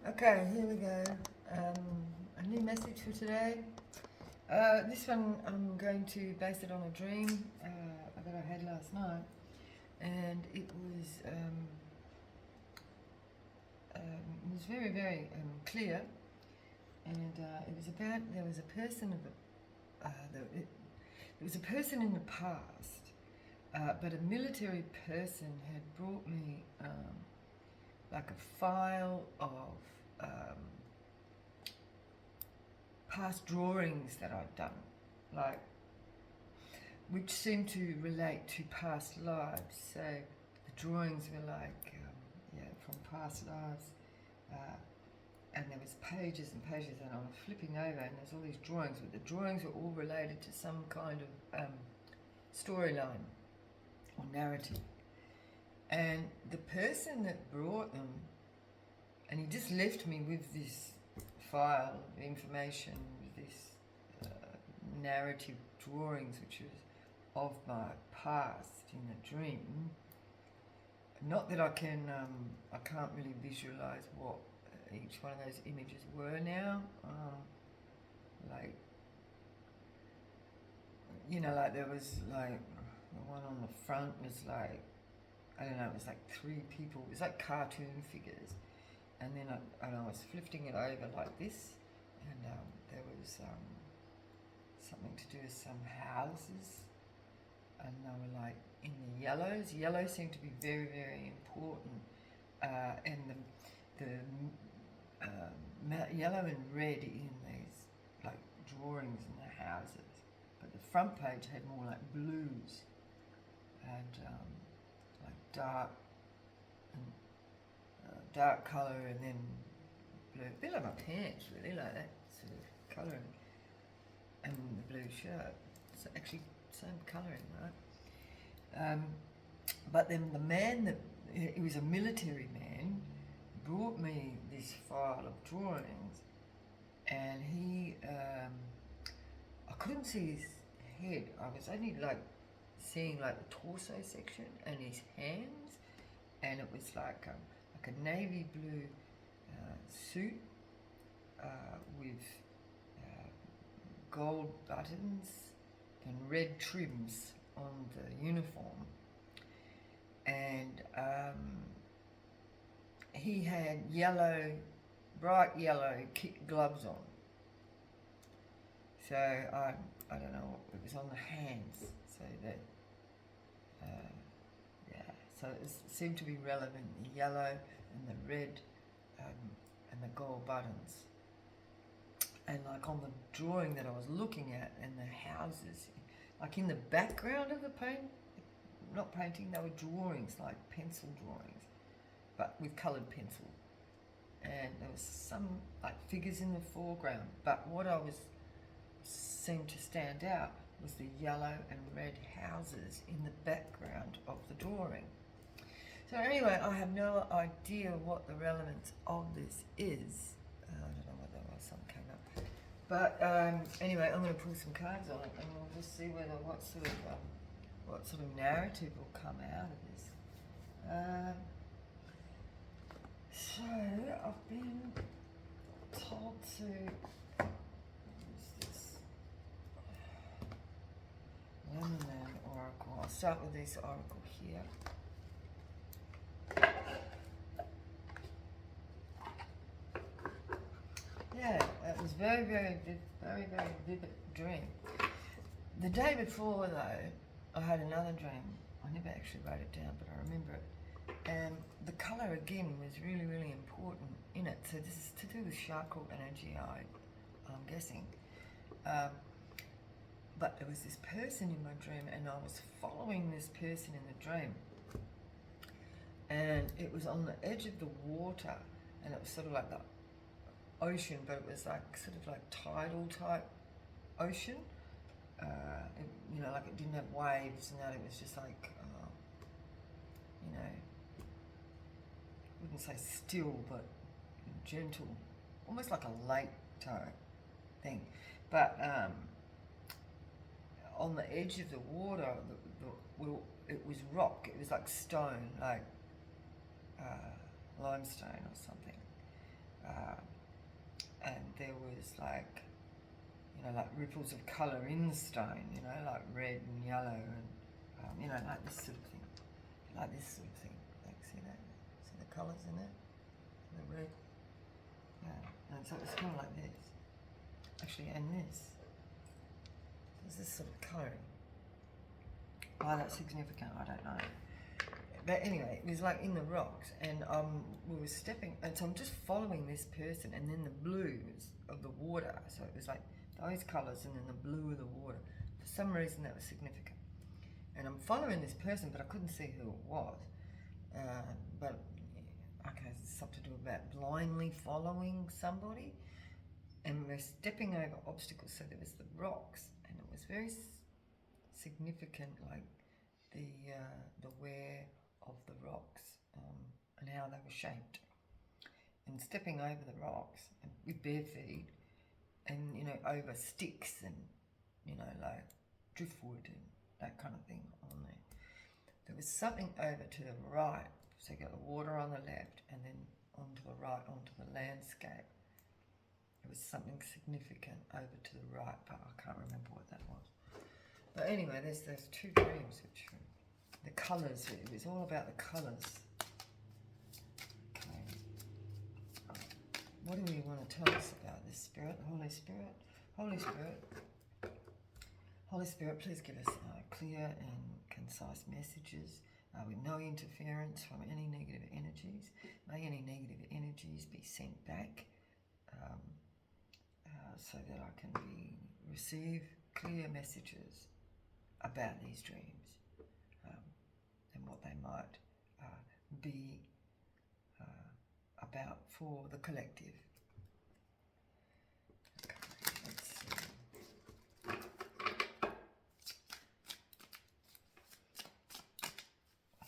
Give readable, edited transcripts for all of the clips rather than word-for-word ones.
Okay, here we go. A new message for today. This one I'm going to base it on a dream that I had last night, and it was very, very clear, and it was about there was a person there was a person in the past, but a military person had brought me like a file of um, past drawings that I'd done, like which seemed to relate to past lives. So the drawings were like, from past lives, and there was pages and pages, and I was flipping over, and there's all these drawings, but the drawings were all related to some kind of storyline or narrative. And the person that brought them, and he just left me with this file of information, with this narrative drawings, which was of my past in the dream. Not that I can't really visualize what each one of those images were now. Like, like there was like the one on the front was like, I don't know, it was like three people. It was like cartoon figures. And then I was flipping it over like this, and there was something to do with some houses, and they were like in the yellows. Yellow seemed to be very, very important, and the yellow and red in these like drawings in the houses. But the front page had more like blues and like dark colour, and then blue. A bit like my pants, really, like that sort of colouring. And the blue shirt. It's actually same colouring, right? But then the man he was a military man, brought me this file of drawings, and he, I couldn't see his head. I was only like seeing like the torso section and his hands, and it was like a navy blue suit with gold buttons and red trims on the uniform, and he had bright yellow kit gloves on. So I don't know, it was on the hands, so that so it seemed to be relevant, the yellow and the red and the gold buttons. And like on the drawing that I was looking at, and the houses, like in the background of the not painting, they were drawings, like pencil drawings, but with coloured pencil. And there was some like figures in the foreground, but what seemed to stand out was the yellow and red houses in the background of the drawing. So anyway, I have no idea what the relevance of this is. I don't know what that was, something came up. But anyway, I'm going to pull some cards on it, and we'll just see what sort of narrative will come out of this. So I've been told to use this Lemon Oracle. I'll start with this oracle here. Yeah, it was very, very vivid dream. The day before, though, I had another dream. I never actually wrote it down, but I remember it. And the colour again was really, really important in it. So this is to do with chakra energy, I'm guessing. But there was this person in my dream, and I was following this person in the dream. And it was on the edge of the water, and it was sort of like the ocean, but it was like sort of like tidal type ocean. Like it didn't have waves and that. It was just like, I wouldn't say still, but gentle, almost like a lake type thing. But on the edge of the water, it was rock. It was like stone, like limestone or something. was like, you know, like ripples of colour in the stone, you know, like red and yellow and, you know, like this sort of thing. Like this sort of thing. Like, see that? See the colours in it? The red. Yeah. And so it's kind of like this. Actually, and this. There's this sort of colouring. Why that's significant, I don't know. But anyway, it was like in the rocks, and we were stepping, and so I'm just following this person, and then the blues of the water. So it was like those colours, and then the blue of the water. For some reason, that was significant. And I'm following this person, but I couldn't see who it was. But okay, it's something to do about blindly following somebody, and we're stepping over obstacles. So there was the rocks, and it was very significant, like the wear of the rocks and how they were shaped. And stepping over the rocks and with bare feet, and you know, over sticks and you know, like driftwood and that kind of thing on there. There was something over to the right, so you got the water on the left, and then onto the right, onto the landscape. There was something significant over to the right, but I can't remember what that was. But anyway, there's those two dreams, which the colours, it was all about the colours. Okay. What do we want to tell us about this Spirit, Holy Spirit? Holy Spirit. Holy Spirit, please give us clear and concise messages with no interference from any negative energies. May any negative energies be sent back so that I can receive clear messages about these dreams and what they might be about for the collective. Okay, let's see.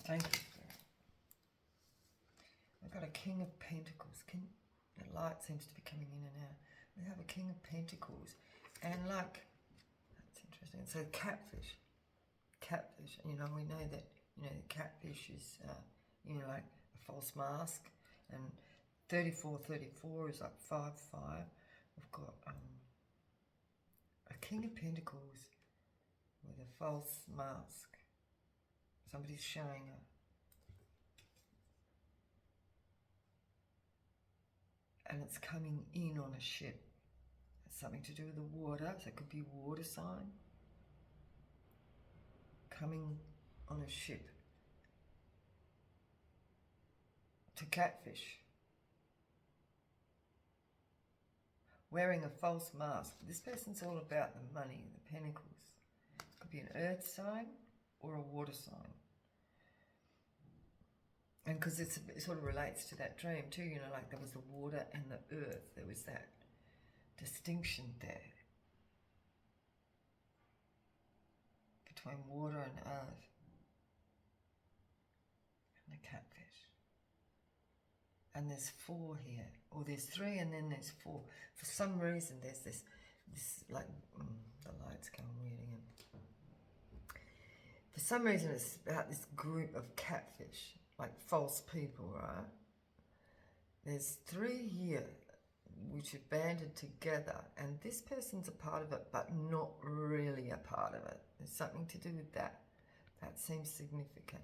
Thank you, Spirit. We've got a King of Pentacles. The light seems to be coming in and out. We have a King of Pentacles. And like, that's interesting. So catfish. Catfish. You know, we know that, you know, the catfish is, you know, like a false mask. And 3434 is like 5-5. We've got a King of Pentacles with a false mask. Somebody's showing her. And it's coming in on a ship. It's something to do with the water, so it could be a water sign. Coming on a ship. To catfish. Wearing a false mask. This person's all about the money, the pentacles. It could be an earth sign or a water sign. And because it sort of relates to that dream too, you know, like there was the water and the earth. There was that distinction there between water and earth and the catfish. And there's 4 here, or there's 3 and then there's 4. For some reason there's this like, the light's going weird again. For some reason it's about this group of catfish, like false people, right? There's 3 here which are banded together, and this person's a part of it, but not really a part of it. There's something to do with that. That seems significant.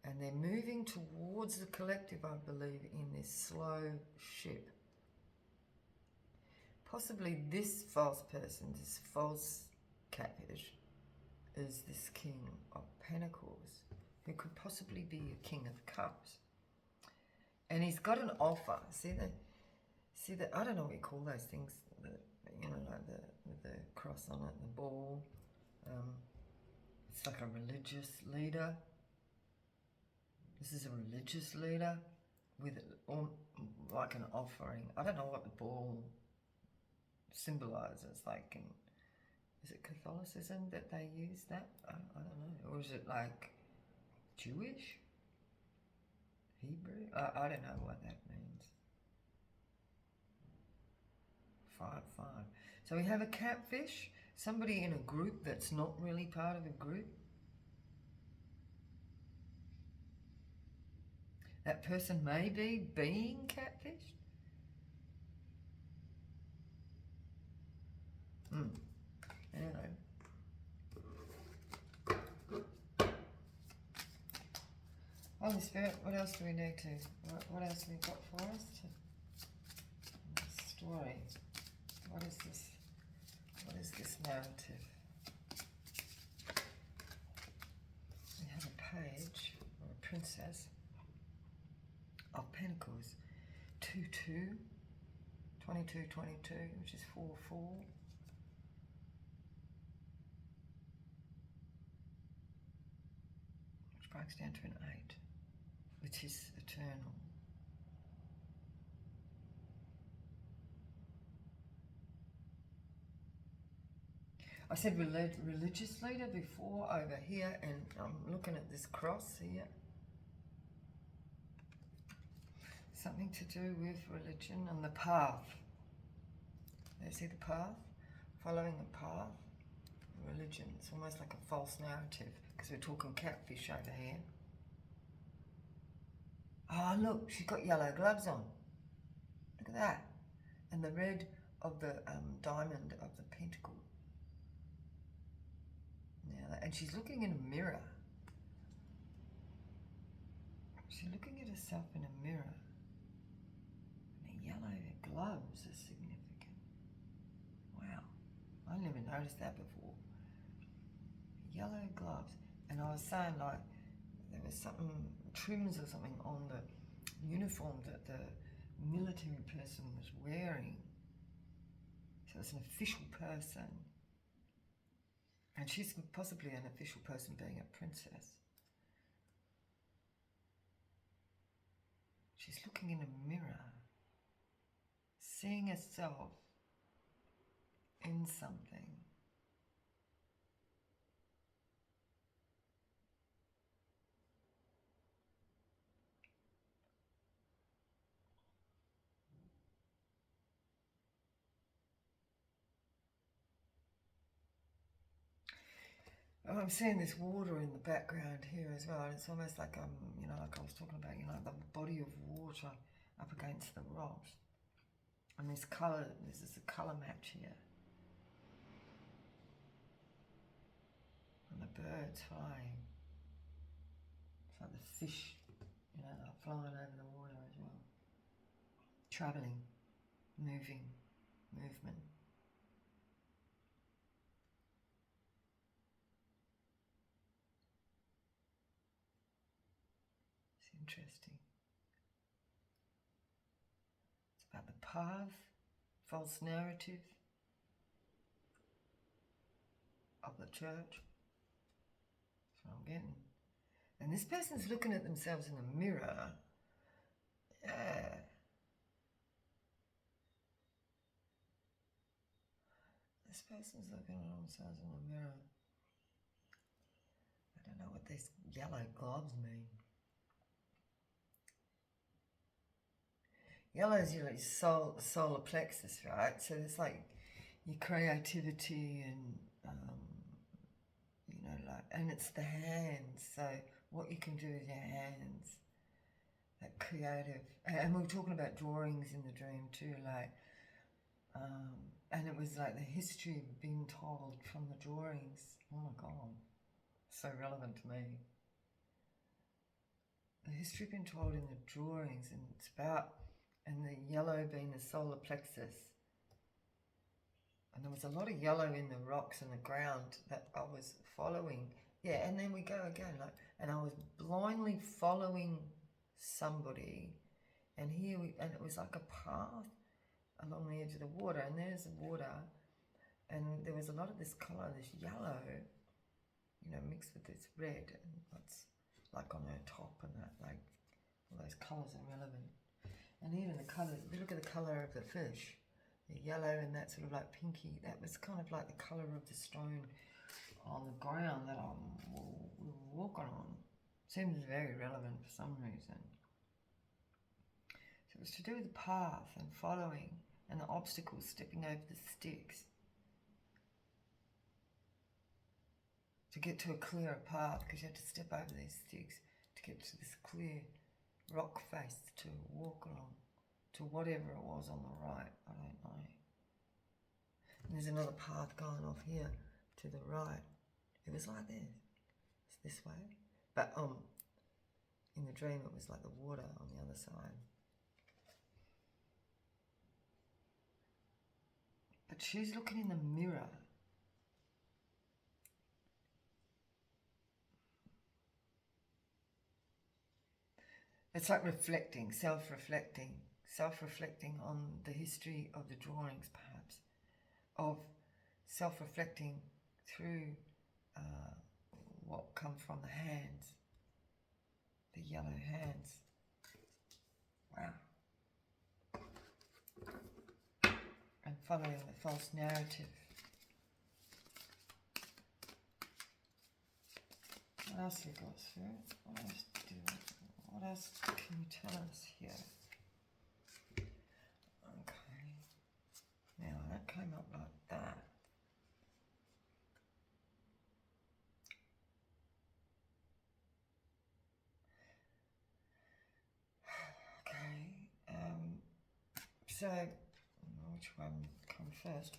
And they're moving towards the collective, I believe, in this slow ship. Possibly this false person, this false catfish, is this King of Pentacles, who could possibly be a King of Cups. And he's got an offer. See the I don't know what you call those things, you know, like the cross on it, the ball. It's like a religious leader. This is a religious leader with like an offering. I don't know what the ball symbolizes. Like, is it Catholicism that they use that? I don't know. Or is it like Jewish? Hebrew? I don't know what that means. 5-5. So we have a catfish, somebody in a group that's not really part of a group. That person may be being catfished. Anyway. Holy Spirit, what else do we need to, what else have we got for us? Story. What is this? What is this narrative? We have a page, or a princess, of Pentacles. 2-2, 22-22, which is 4-4. Which breaks down to an 8, which is eternal. I said religious leader before over here, and I'm looking at this cross here. Something to do with religion and the path. You see the path? Following the path. Religion. It's almost like a false narrative, because we're talking catfish over here. Oh, look, she's got yellow gloves on. Look at that. And the red of the diamond of the pentacle. Now, and she's looking in a mirror. She's looking at herself in a mirror. And the yellow gloves are significant. Wow. I never noticed that before. Yellow gloves. And I was saying, like, there was something, trims or something on the uniform that the military person was wearing. So it's an official person. And she's possibly an official person, being a princess. She's looking in a mirror, seeing herself in something. Oh, I'm seeing this water in the background here as well. It's almost like, you know, like I was talking about, you know, the body of water up against the rocks. And this colour, this is a colour match here. And the birds flying. It's like the fish, you know, like flying over the water as well. Travelling, moving, movement. Interesting. It's about the path, false narrative of the church. That's what I'm getting. And this person's looking at themselves in a mirror. Yeah. This person's looking at themselves in a mirror. I don't know what these yellow gloves mean. Yellow is your solar plexus, right? So it's like your creativity and, you know, like, and it's the hands. So what you can do with your hands, that creative. And we were talking about drawings in the dream too, like, and it was like the history being told from the drawings. Oh my God, so relevant to me. The history being told in the drawings, and it's about, and the yellow being the solar plexus. And there was a lot of yellow in the rocks and the ground that I was following. Yeah, and then we go again, like, and I was blindly following somebody, and and it was like a path along the edge of the water, and there's the water, and there was a lot of this colour, this yellow, you know, mixed with this red, and what's like on her top, and that, like, all those colours are relevant. And even the colour, look at the colour of the fish, the yellow and that sort of like pinky, that was kind of like the colour of the stone on the ground that we were walking on. Seems very relevant for some reason. So it was to do with the path and following and the obstacles, stepping over the sticks to get to a clearer path, because you had to step over these sticks to get to this clear rock face to walk along to whatever it was on the right. I don't know. There's another path going off here to the right. It was like this. It's this way. But in the dream it was like the water on the other side. But she's looking in the mirror. It's like reflecting, self-reflecting on the history of the drawings, perhaps, of self-reflecting through what come from the hands, the yellow hands. Wow. And following the false narrative. What else we got through? What else can you tell us here? Okay. Now that came up like that. Okay. So which one come first?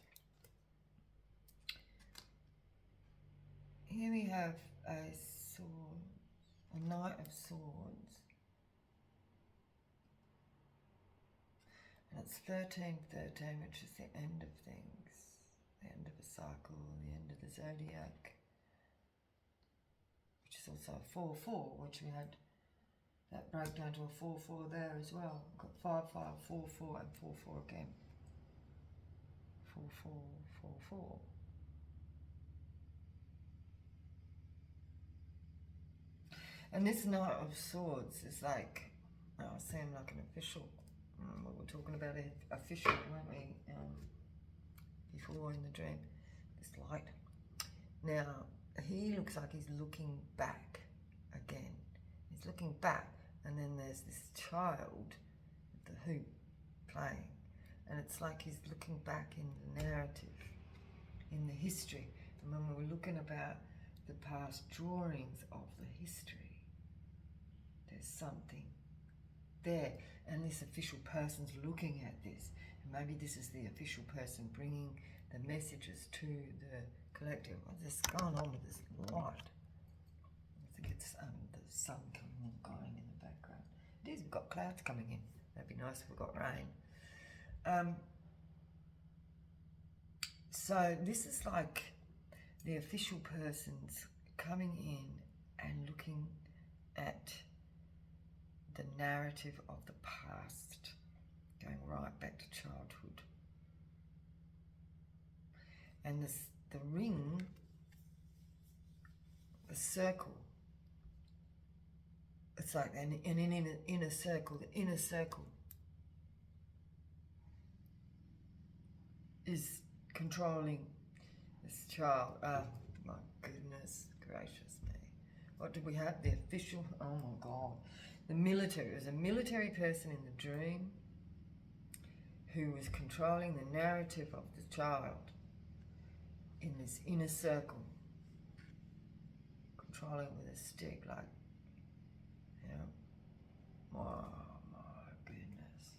Here we have a sword, a Knight of Swords. And it's 1313, which is the end of things, the end of a cycle, the end of the zodiac, which is also a 4-4, which we had that broke down to a 4-4 there as well. We've got 5-5, 4-4, and 4-4 again. 4-4, 4-4. And this Knight of Swords is like, I seem like an official. We were talking about it, official, weren't we? Before in the dream, this light. Now, he looks like he's looking back again. He's looking back, and then there's this child with the hoop playing. And it's like he's looking back in the narrative, in the history. And when we were looking about the past drawings of the history, there's something there. And this official person's looking at this. And maybe this is the official person bringing the messages to the collective. What's going on with this light? I think it's the sun coming and going in the background. It is, we've got clouds coming in. That'd be nice if we got rain. So this is like the official person's coming in and looking at the narrative of the past, going right back to childhood. And the ring, the circle, it's like an inner circle. The inner circle is controlling this child. Oh my goodness gracious me. What did we have? The official, oh my God. The military, it was a military person in the dream who was controlling the narrative of the child in this inner circle. Controlling with a stick, like, you know. Oh my goodness.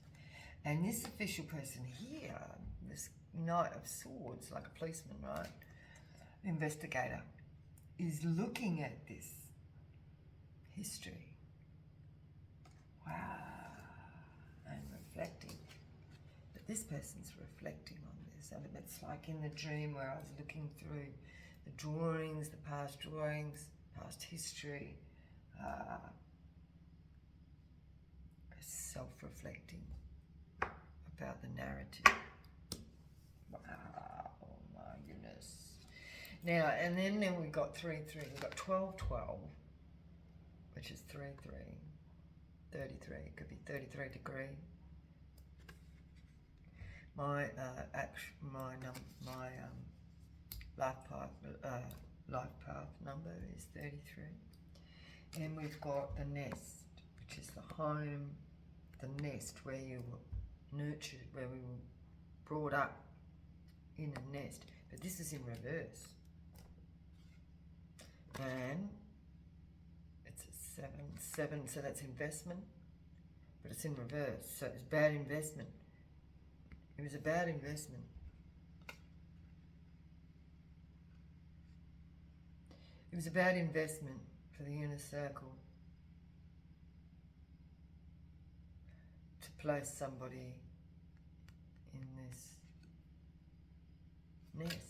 And this official person here, this Knight of Swords, like a policeman, right? Investigator, is looking at this history. Wow. And reflecting. But this person's reflecting on this. And it's like in the dream where I was looking through the drawings, the past drawings, past history, self-reflecting about the narrative. Wow, oh my goodness. Now, and then we got 3-3, we've got 12-12, which is 3-3, 33, it could be 33 degree. My life path number is 33. And we've got the nest, which is the home, the nest where you were nurtured, where we were brought up in a nest. But this is in reverse. And it's a 7, so that's investment, but it's in reverse, so it's bad investment. It was a bad investment. It was a bad investment for the inner circle to place somebody in this nest.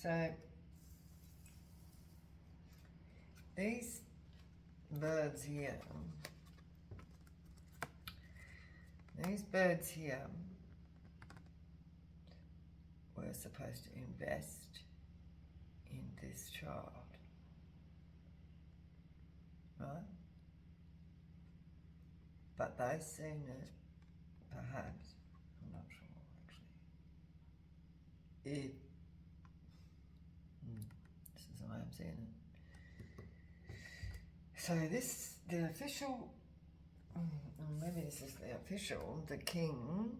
So these birds here, were supposed to invest in this child, right? But they've seen it, perhaps, I'm not sure actually. This is how I'm seeing it. So the official, maybe this is the official, the King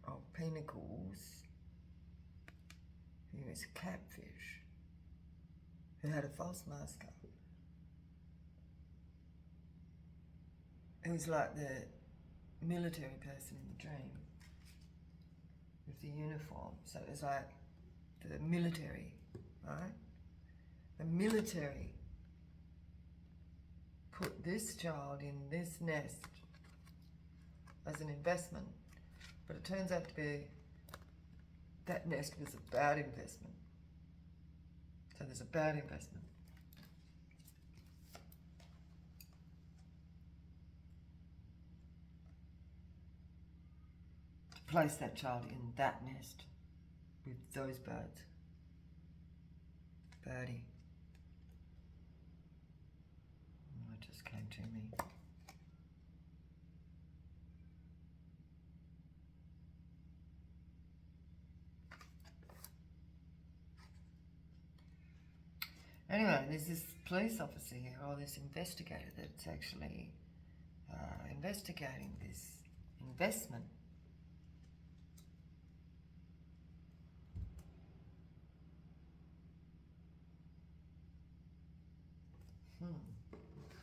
of Pentacles, who is a catfish, who had a false mask up. It was like the military person in the dream with the uniform. So it was like the military, right? The military put this child in this nest as an investment, but it turns out to be that nest was a bad investment. So there's a bad investment. To place that child in that nest with those birds. Birdie. Oh, it just came to me. Anyway, there's this police officer here, or this investigator, that's actually investigating this investment.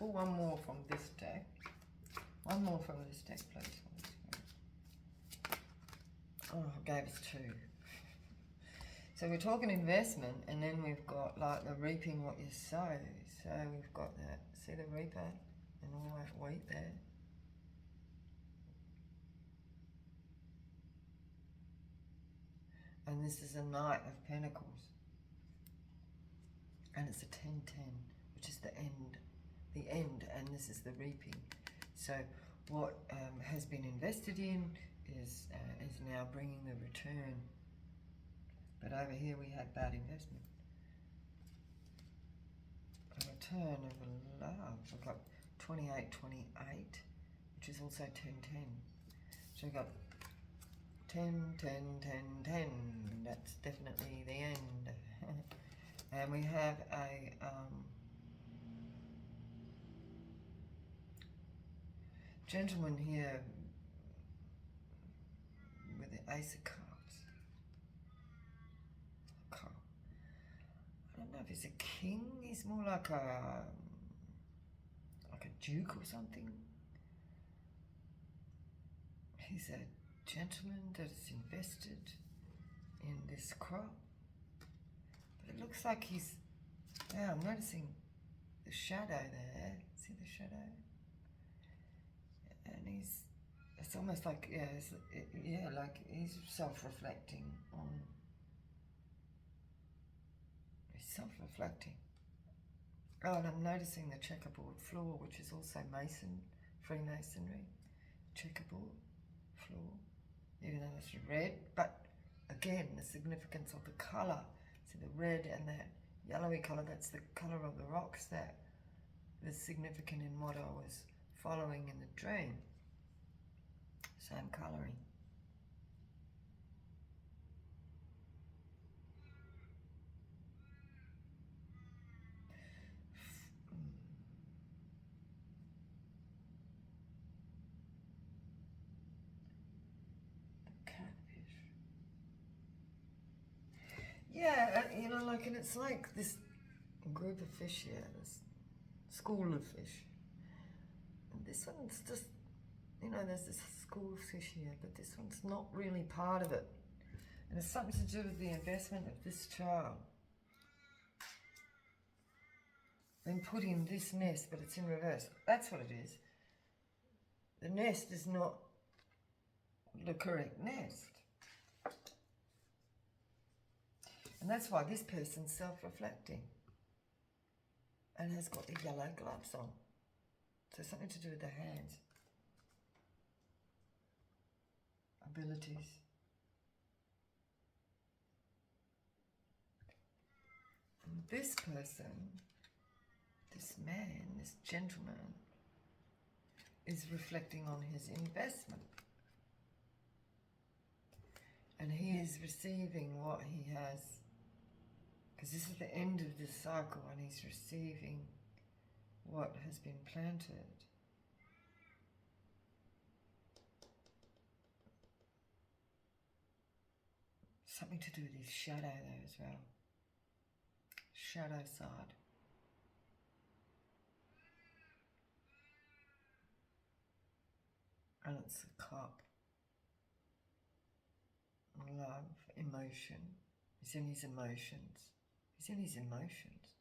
Oh, one more from this deck. One more from this deck, please. Oh, I gave us two. So we're talking investment, and then we've got like the reaping what you sow. So we've got that, see the reaper and all that wheat there. And this is a Knight of Pentacles. And it's a 10-10, which is the end, and this is the reaping. So what has been invested in is now bringing the return. But over here we had bad investment. A return of love. We've got 28, 28, which is also 10-10. So we've got 10, 10, 10, 10. That's definitely the end. And we have a gentleman here with the Ace of Cups. I don't know if he's a king. He's more like a duke or something. He's a gentleman that is invested in this crop. But it looks like he's, yeah, I'm noticing the shadow there. See the shadow? And it's almost like, like he's self-reflecting on, Oh, and I'm noticing the checkerboard floor, which is also Freemasonry, checkerboard floor, even though it's red, but again, the significance of the colour. See the red and that yellowy colour, that's the colour of the rocks that is significant in what I was following in the dream. Same colouring. Yeah, and it's like this group of fish here, school of fish. And this one's just, you know, there's this school of fish here, but this one's not really part of it. And it's something to do with the investment of this child. Then put in this nest, but it's in reverse. That's what it is. The nest is not the correct nest. And that's why this person's self-reflecting and has got the yellow gloves on. So something to do with the hands. Abilities. And this person, this man, this gentleman, is reflecting on his investment. And he is receiving what he has. Because this is the end of this cycle and he's receiving what has been planted. Something to do with his shadow there as well. Shadow side. And it's a cup. Love, emotion. He's in his emotions. He's in his emotions.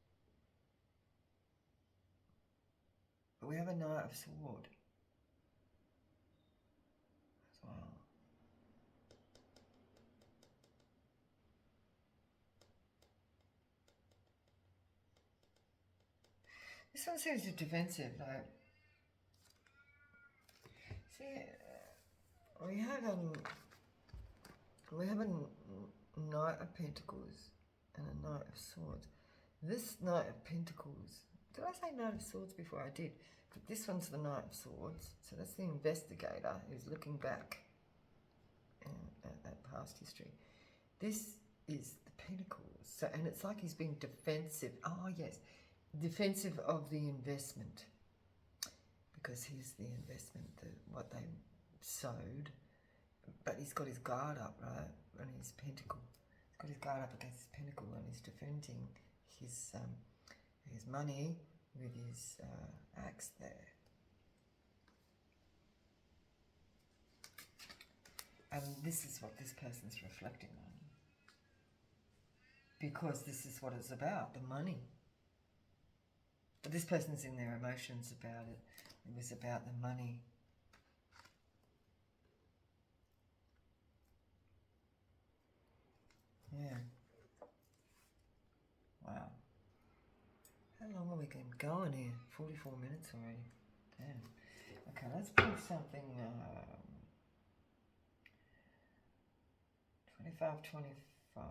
But we have a Knight of Sword as well. This one seems defensive, like, see, we have a Knight of Pentacles and a Knight of Swords. This Knight of Pentacles, did I say Knight of Swords before? I did. But this one's the Knight of Swords. So that's the investigator who's looking back at past history. This is the Pentacles. So, and it's like he's being defensive. Oh, yes. Defensive of the investment. Because here's the investment, what they sowed. But he's got his guard up, right? And his pentacle. He's got his guard up against his pentacle and he's defending his money with his axe there. And this is what this person's reflecting on. Because this is what it's about, the money. But this person's in their emotions about it. It was about the money. Yeah. Wow. How long are we going here? 44 minutes already. Damn. Okay, let's put something 25, 25.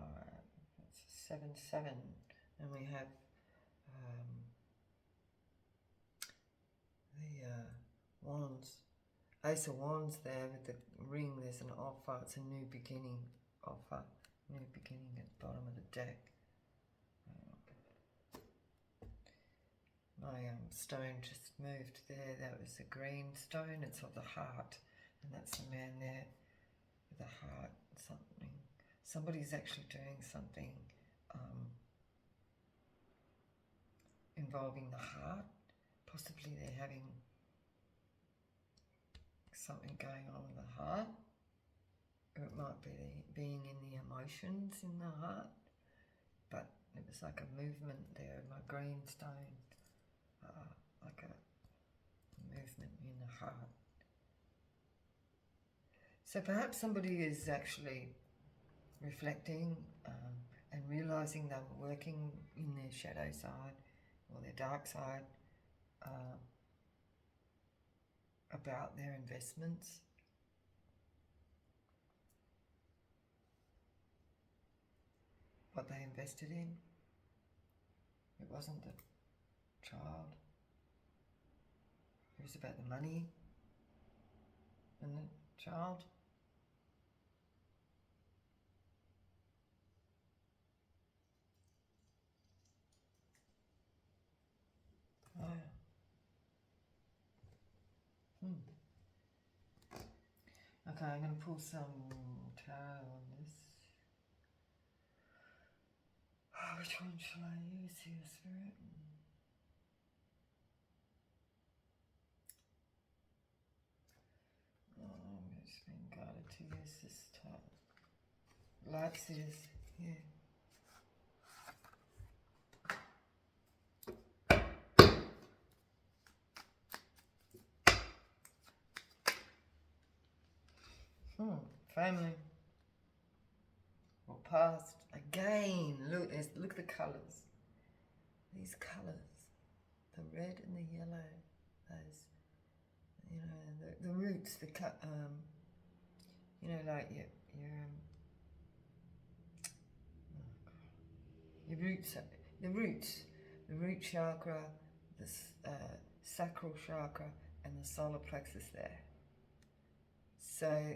That's 7, 7. And we have the wands. Ace of Wands there with the ring. There's an offer. It's a new beginning offer. New beginning at the bottom of the deck. My stone just moved there. That was a green stone. It's of the heart. And that's the man there with the heart. Something. Somebody's actually doing something involving the heart. Possibly they're having something going on with the heart. Or it might be being in the emotions in the heart. But it was like a movement there, my green stone. Like a movement in the heart. So perhaps somebody is actually reflecting and realising they were working in their shadow side or their dark side about their investments. What they invested in. It wasn't the child. It was about the money and the child. Oh. Okay, I'm going to pull some tarot on this. Oh, which one shall I use here, Spirit? Life says, yeah. Family or past again. Look at the colours. These colours, the red and the yellow. Those, you know, the roots. You know, like your roots, the root chakra, the sacral chakra, and the solar plexus there. So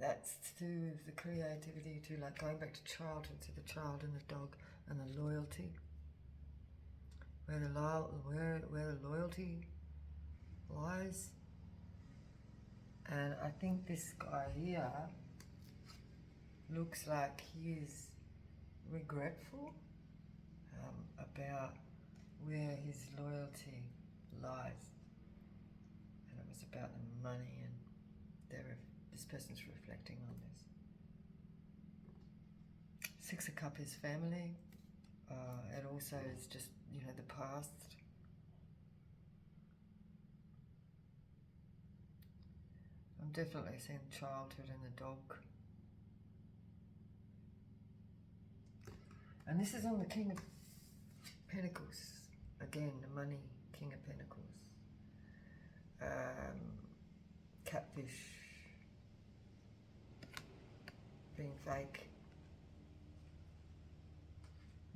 that's to do with the creativity, to like going back to childhood, to the child and the dog and the loyalty. Where the loyalty lies. And I think this guy here looks like he is regretful about where his loyalty lies. And it was about the money, and this person's reflecting on this. Six of Cups is family. It also is just, you know, the past. I'm definitely seeing childhood and the dog. And this is on the King of Pentacles. Again, the money, King of Pentacles. Catfish. Being fake.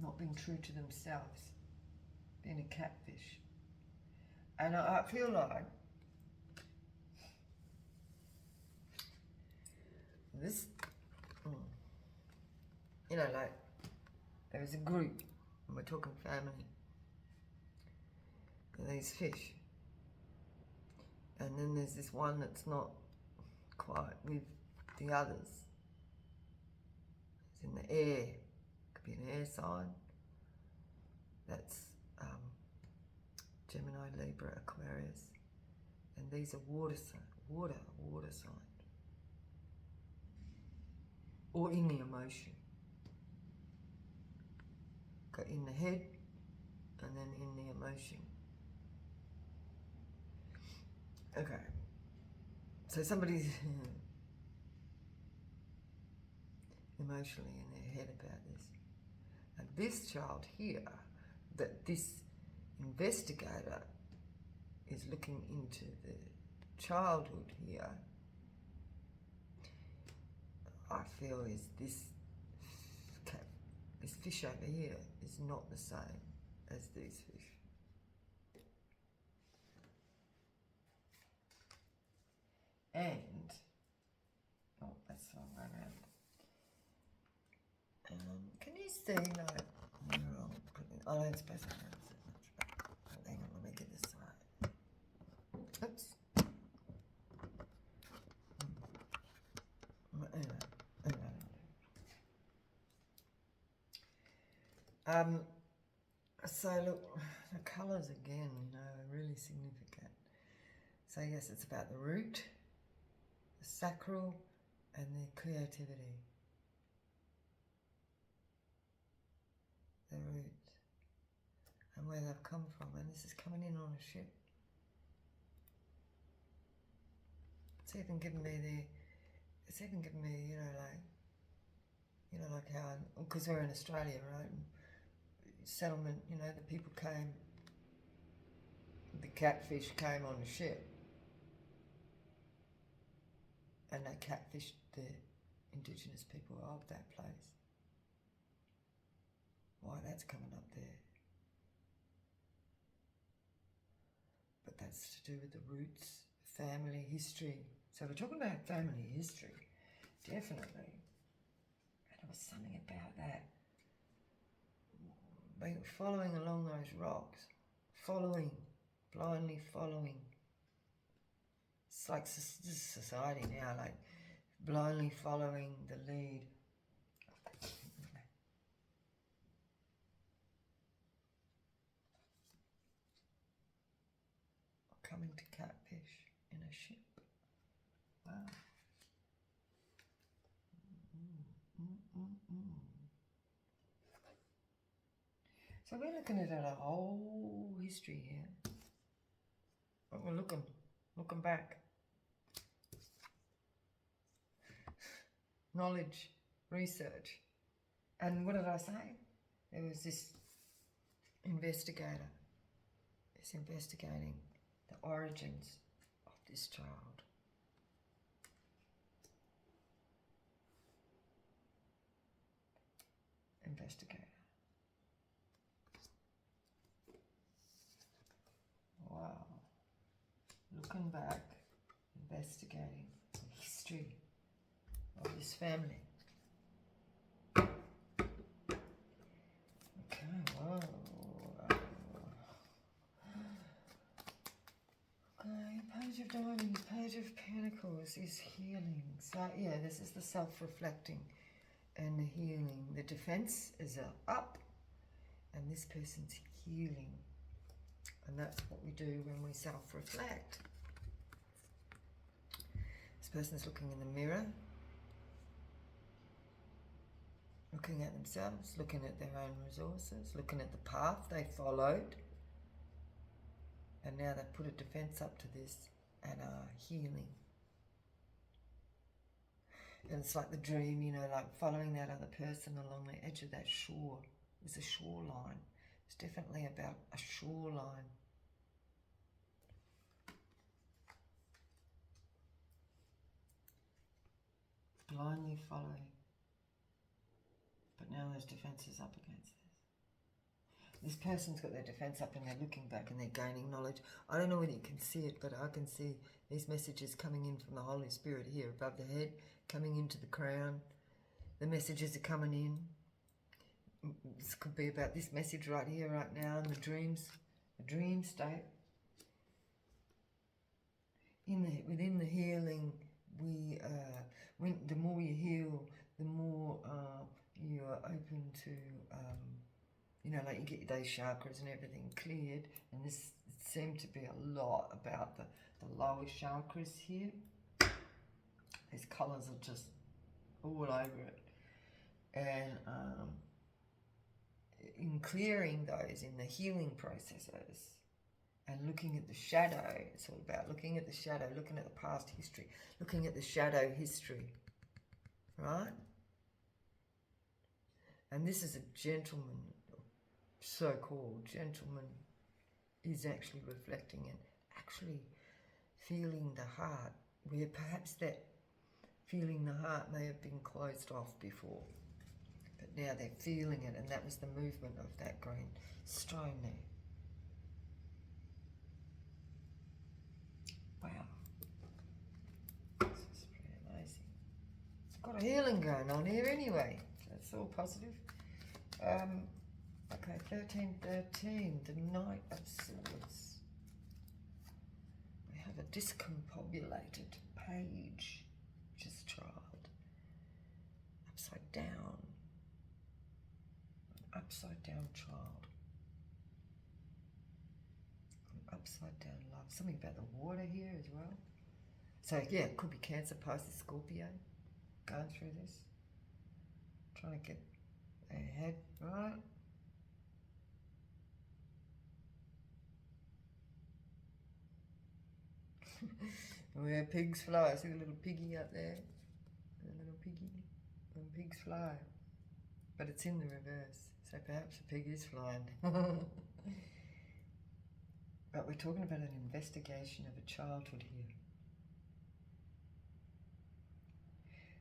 Not being true to themselves. Being a catfish. And I feel like this, you know, like there is a group, and we're talking family, and these fish, and then there's this one that's not quite with the others. It's in the air. Could be an air sign. That's Gemini, Libra, Aquarius, and these are water signs, or in the emotion. Got in the head, and then in the emotion. Okay, so somebody's emotionally in their head about this. And this child here, that this investigator is looking into the childhood here, I feel is this fish over here is not the same as these fish. And, oh, that's the wrong way around. Can you see, like, I don't suppose I can see much. Hang on, let me get this right. Oops. So look, the colours again, you know, are really significant. So yes, it's about the root, the sacral, and the creativity. The root, and where they've come from, and this is coming in on a ship. It's even given me, you know, like how, because we're in Australia, right? And settlement, you know, the people came, the catfish came on the ship, and they catfished the indigenous people of that place. Why that's coming up there. But that's to do with the roots, family history. So we're talking about family history, definitely. And there was something about that. Following along those rocks, blindly following. It's like this is society now, like blindly following the lead. Coming to catfish in a ship. Wow. So we're looking at a whole history here. But we're looking back. Knowledge, research. And what did I say? There was this investigator. It's investigating the origins of this child. Investigator. Wow. Looking back, investigating the history of this family. Okay, whoa. Okay, Page of Diamonds, Page of Pentacles is healing. So, yeah, this is the self-reflecting and the healing. The defense is up, and this person's healing. And that's what we do when we self-reflect. This person's looking in the mirror, looking at themselves, looking at their own resources, looking at the path they followed. And now they've put a defense up to this and are healing. And it's like the dream, you know, like following that other person along the edge of that shore. It's a shoreline. It's definitely about a shoreline. Blindly following. But now there's defences up against this. This person's got their defence up and they're looking back and they're gaining knowledge. I don't know whether you can see it, but I can see these messages coming in from the Holy Spirit here above the head, coming into the crown. The messages are coming in. This could be about this message right here, right now, in the dreams, the dream state. Within the healing, the more you heal, the more you are open to, you know, like you get those chakras and everything cleared. And this seemed to be a lot about the lower chakras here. These colours are just all over it. And in clearing those, in the healing processes, and looking at the shadow, it's all about looking at the shadow, looking at the past history, looking at the shadow history, right? And this is a gentleman, so-called gentleman, is actually reflecting and actually feeling the heart, where perhaps that feeling the heart may have been closed off before. But now they're feeling it, and that was the movement of that green stone there. Wow. This is pretty amazing. It's got a healing going on here anyway. So it's all positive. Okay, 1313, the Knight of Swords. We have a discombobulated page, which is child. Upside down. An upside down child. An upside down love. Something about the water here as well. So yeah, it could be Cancer, Pisces, Scorpio going through this. Trying to get their head right. Where pigs fly. See the little piggy up there? The little piggy. When pigs fly. But it's in the reverse. So perhaps a pig is flying. But we're talking about an investigation of a childhood here.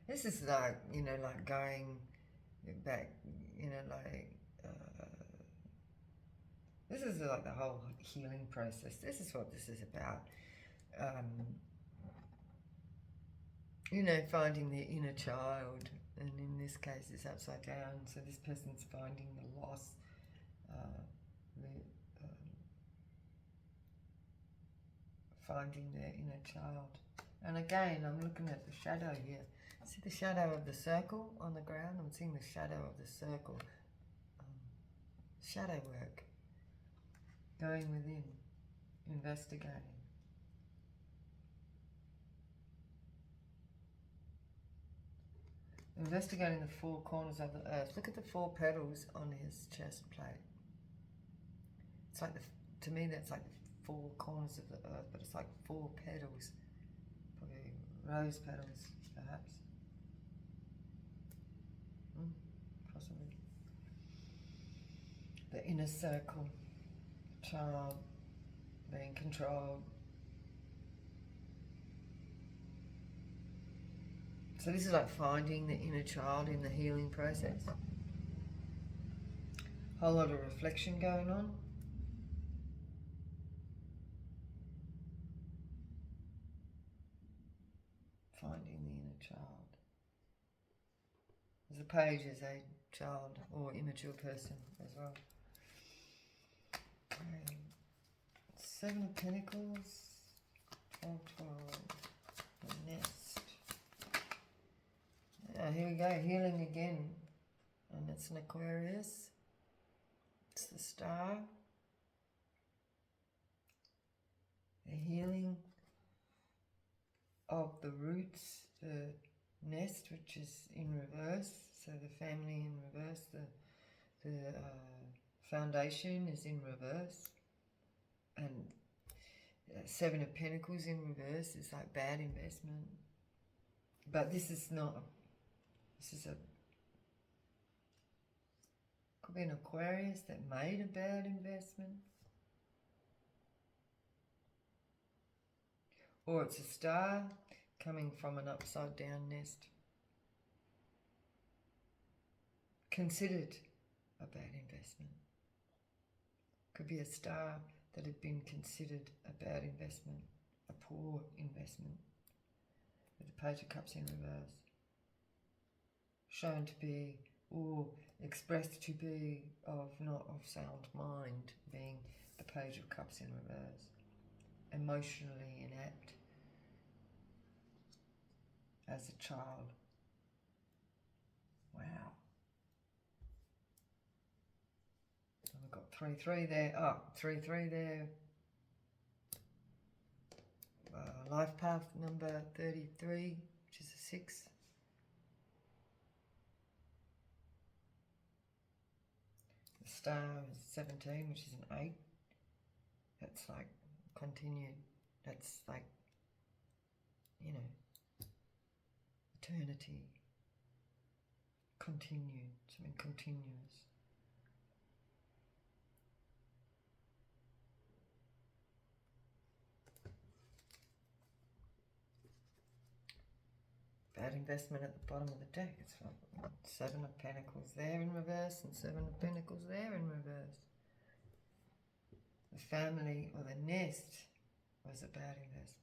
This is like, you know, like going back, you know, like, this is like the whole healing process. This is what this is about. You know, finding their inner child, and in this case it's upside down, so this person's finding the loss, finding their inner child. And again, I'm looking at the shadow here. See the shadow of the circle on the ground? I'm seeing the shadow of the circle. Shadow work. Going within. Investigating. Investigating the four corners of the earth. Look at the four petals on his chest plate. It's like, to me, that's like the four corners of the earth, but it's like four petals. Probably rose petals, perhaps. Possibly. The inner circle, child being controlled. So this is like finding the inner child in the healing process. Whole lot of reflection going on. Finding the inner child. There's a page as a child or immature person as well. Seven of Pentacles, 12, the nest. Here we go, healing again. And it's an Aquarius. It's the star. The healing of the roots, the nest, which is in reverse. So the family in reverse, the foundation is in reverse. And Seven of Pentacles in reverse is like bad investment. But this is not, this is a, could be an Aquarius that made a bad investment. Or it's a star coming from an upside down nest. Considered a bad investment. Could be a star that had been considered a bad investment, a poor investment, with the Page of Cups in reverse. Shown to be, or expressed to be, of not of sound mind, being the Page of Cups in reverse. Emotionally inept as a child. Wow. And we've got 3-3 there. Oh, 3-3 there. Life path number 33, which is a 6. The star is 17, which is an 8. That's like continued. That's like, you know, eternity. Continued, something continuous. Bad investment at the bottom of the deck. It's like Seven of Pentacles there in reverse and Seven of Pentacles there in reverse. The family or the nest was a bad investment.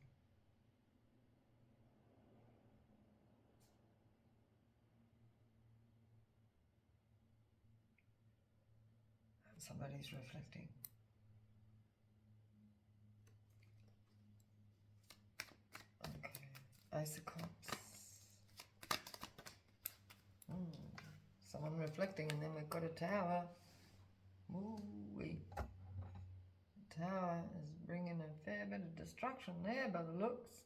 Somebody's reflecting. Okay, Ace of Cups. Someone reflecting, and then we've got a Tower. Ooh-wee. Tower is bringing a fair bit of destruction there by the looks.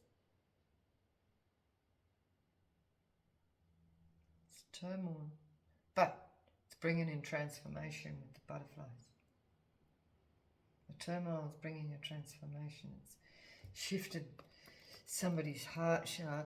It's turmoil. But it's bringing in transformation with the butterflies. The turmoil is bringing a transformation. It's shifted somebody's heart chakra